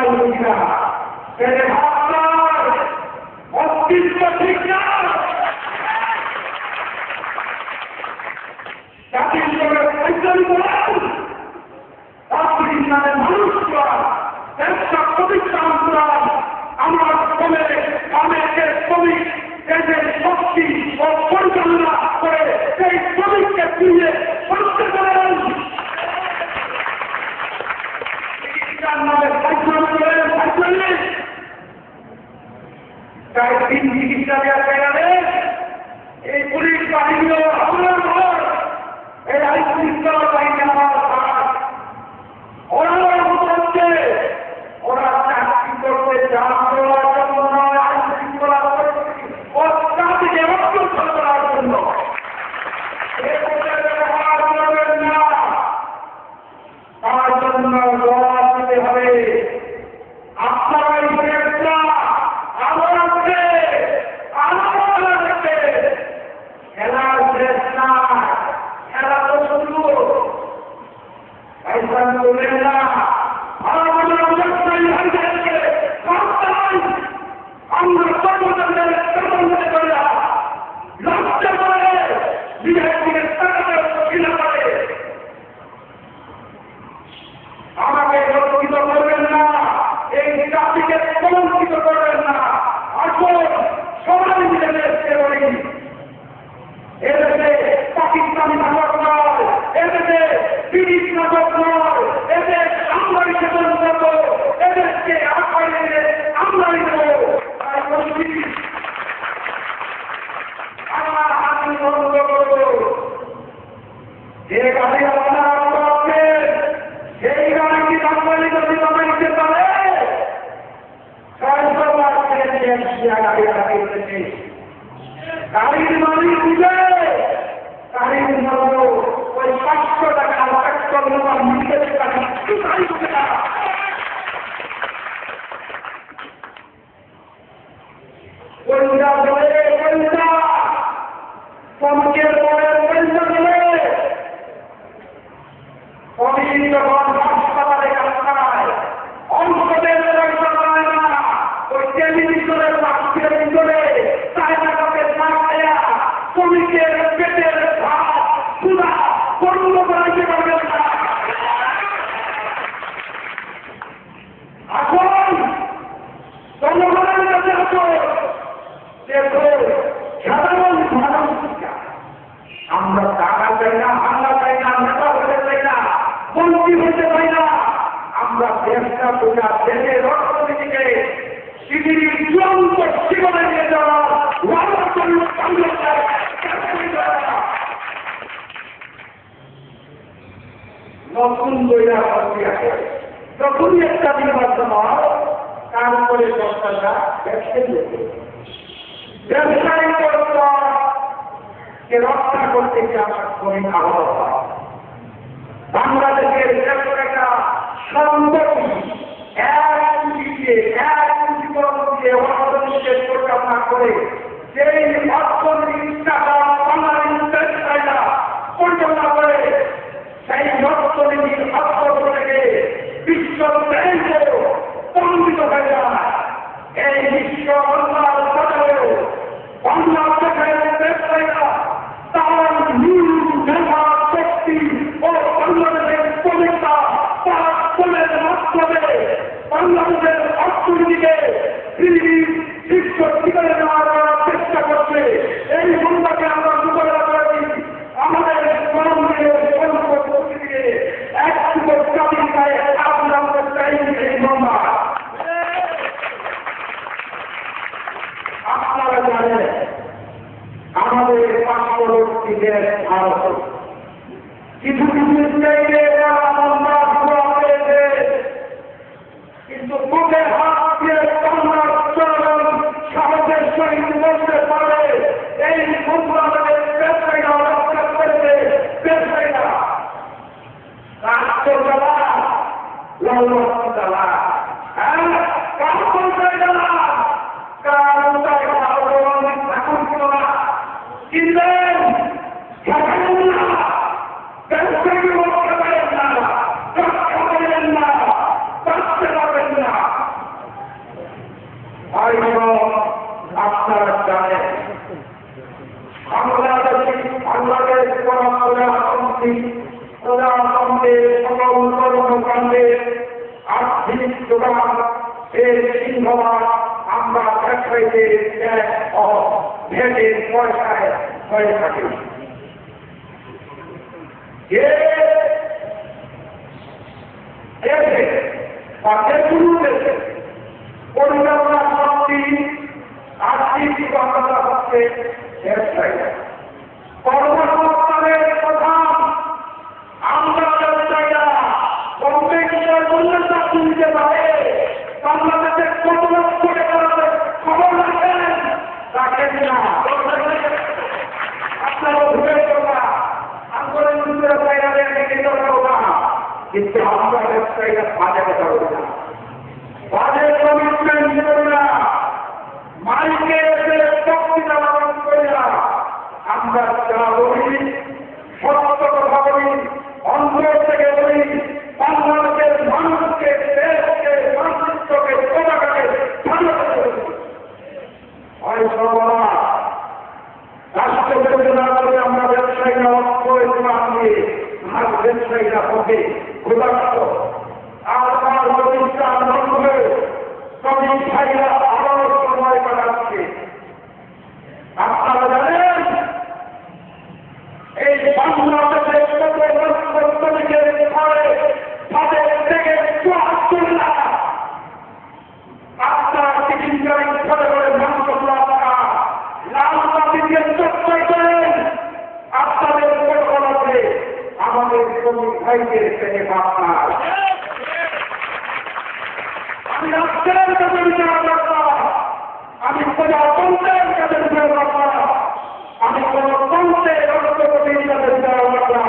mobile বুঝিনা অস্তিত্ব ঠিক না জাতির পাকিস্তানের মানুষরা ব্যবসা প্রতিষ্ঠান করার আমার শ্রমে অনেকের শ্রমিক দেশের শক্তি ও পরিচালনা করে সেই শ্রমিককে ফিরিয়ে করতে পারেন তাই তিন চিকিৎসা দেওয়া গেলে এই পুলিশ বাহিনীও হামলার ঘর এই আইন শৃঙ্খলা বাহিনী আমার ওরা হচ্ছে ওরা চাকরি করতে চান করার জন্য নয় আইন শৃঙ্খলা ও জাতিকে রক্ষণ করার জন্য ব্যবহার করবেন না তার জন্য জবাব দিতে হবে আপনারা এই দেশটা আমার আছে খেলার দেশ না খেলা তো শুরু আমরা কর্মচারীদের লক্ষ্য করে বিধায়কের টাকাতে ঘৃণা করে আমাকে লক্ষিত করবেন না এই জাতিকে কলঙ্কিত করবেন না আসল সবাই মিলে দেশকে বলি এদেশে পাকিস্তানি নাটক নয় এদেশে ব্রিটিশ নাটক নয় এদেশ আমরাই সেবন করবো এদেশকে আঁকড়ে আমরাই দেবো আমার হাতি বন্ধ করবো যে গাড়ি আপনারা করছেন সেই গাড়িটি বাঙালি যদি বানাইতে পারে 600 বার গাড়ির মালিক দিবে গাড়ির মূল্য ওই 500 টাকা পেট্রোল নেওয়ার মূল্যের টাকা গাড়ি করতে না পয়সা দেবে পয়সা শ্রমিকের পরে পয়সা দেবে শ্রমিক যখন হাসপাতালে কাজ অংশদের পয়সা পায় না ওই টেলিভিশনের বাক্সের ভিতরে শ্রমিকের পেটের ভাত সুদা বন্ধ করাইতে পারবেন না এখন জনগণের কাছে আসো দেখো সাধারণ মানুষ আমরা টাকা চাই না হামলা চাই না নেতা হতে চাই না মন্ত্রী হতে চাই না আমরা ব্যবসা করিয়া দেশের অর্থনীতিকে পৃথিবীর চূড়ান্ত জীবনে নিয়ে যাওয়া নতুন বইরা প্রক্রিয়া করে যখনই একটা নির্বাচন হয় তার উপরে সরকাররা ব্যবসায়ী কে রক্ষা করতে গিয়ে আমার শ্রমিক আহত হয় বাংলাদেশের ব্যবসায়ীরা সম্পত্তি 1 কোটি দিয়ে অর্থনীতির পরিচালনা করে সেই অর্থনীতির টাকা বাংলাদেশ ব্যবসায়ীরা পরিচালনা করে সেই অর্থনীতির হস্তগত থেকে বিশ্ব ব্যাংকও প্রভাবিত হয়ে যায় এই বিশ্ব বাংলার বাজারেও বাংলাদেশের ব্যবসায়ীরা তার মূল মেধা শক্তি ও বাংলাদেশের শ্রমিকরা তার শ্রমের মাধ্যমে বাংলাদেশের অর্থনীতিকে পৃথিবীর শীর্ষ ঠিকানে নেওয়ার চেষ্টা করছে এই মন্দাকে আমরা মোকাবেলা করেছি আমাদের গণতন্ত্রের পরিস্থিতি দিয়ে এক যুগের জাতির গায়ে আমরা চাই এই মন্দা আপনারা জানেন আমাদের পার্শ্ববর্তী দেশ ভারত কিছু কিছু স্টেটে মন্দা হয়েছে কিন্তু বুকে হাত দিয়ে বাংলার চরণ সাহসের সহিত বলতে পারে এই মন্ত্রণালয়ের ব্যবসায়ীরা রক্ষা করেছে ব্যবসায়ীরা রাষ্ট্রজ্বালা লল্লা কিনবেন ব্যবসায়ী রক্ষা করেন না রক্ষা করেন না বাঁচতে পারবেন না তাদের গুরুতে পরিচালনা শক্তি আর্থিক ক্ষমতা হচ্ছে ব্যবসায়ী কর্মসংস্থানের কথা আমরা ব্যবসায়ীরা কম্পিউটার মূল্যতা তুলতে পারে বাংলাদেশের কত লক্ষ টাকা খবর রাখেন রাখেন না আপনারা ভুলে না আন্দোলন ব্যবসায়ীদের দিকে না কিন্তু আমরা ব্যবসায়ীরা বাজে কথা বলি না বাজে কমিটমেন্ট করি না মাইকে এসে বক্তৃতা পালন করি না আমরা যা বলি সত্য কথা বলি অন্তর থেকে বলি বাংলাদেশের মানুষকে দেশকে মানচিত্রকে পতাকাকে ভালোবাসে হয় সর্বনা রাষ্ট্র পরিচালনা করে আমরা ব্যবসায়ীরা অর্থ দিয়ে আর ব্যবসায়ীরা হবে ক্ষুধার্ত আর তার প্রতিষ্ঠা আনন্দ হয়ে কবি ভাইরা আরো সময় কাটাচ্ছে আপনারা জানেন এই বাংলাদেশের কত লক্ষ শ্রমিকের ঘরে তাদের থেকে ৭৪ লাখ আপনার চিকিৎসায় ঘরে ঘরে মাংস টাকা লাল বাতিকে চর্চা করেন আপনাদের পরিকল্পনাতে আমাদের শ্রমিক ভাইদের থেকে আপনার আমি রাষ্ট্রের কাছে বিচার করতাম আমি প্রজাতন্ত্রের কাছে বিচার করতাম আমি গণতন্ত্রের অর্থনীতির কাছে বিচার করতাম